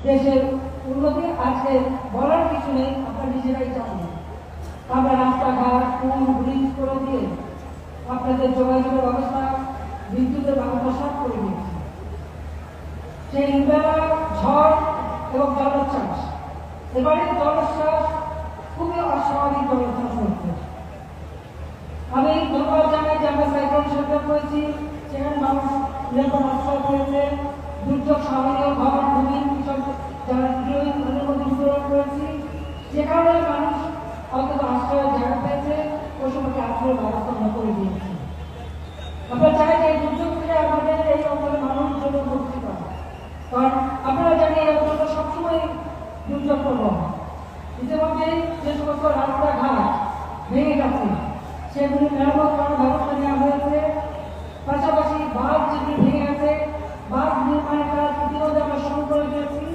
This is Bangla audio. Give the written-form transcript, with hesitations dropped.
দেশের উন্নতি আজকে বলার কিছু নেই, আপনারা নিজেরাই জানেন। আমরা রাস্তাঘাট, পুল, ব্রিজ করে দিয়ে আপনাদের যোগাযোগের ব্যবস্থা, বিদ্যুতের ব্যবস্থা সব করে দিয়েছি। সেই ইন্দ্রা, ঝড় এবং জলোচ্ছ্বাস, এবারে জলোচ্ছ্বাস খুবই অস্বাভাবিক জলোচ্ছ্বাস হচ্ছে। আমি ধন্যবাদ জানাই যে আমরা সাইক্লোন শেল্টার করেছি, সেখানে মানুষ নিরাপদ আশ্রয় পেয়েছে। দুর্যোগ সহনীয় ঘর, ভূমি, কৃষক যারা গৃহহীনের মধ্যে বিতরণ করেছি, সেখানে মানুষ অন্তত আশ্রয়ের জায়গা পেয়েছে, ওই সময়কে আশ্রয়ের ব্যবস্থা আমরা করে দিয়েছি। আমরা চাই যে এই দুর্যোগ থেকে আমাদের এই অঞ্চলের মানুষের জন্য মুক্তি পায়, কারণ আপনারা জানেন এই অঞ্চলটা সবসময় দুর্যোগ প্রবণ। ইতিমধ্যে যে সমস্ত রাস্তাঘাট ভেঙে গেছে সেগুলি মেরামত করার ব্যবস্থা নেওয়া হয়েছে, পাশাপাশি বাঁধ যেগুলি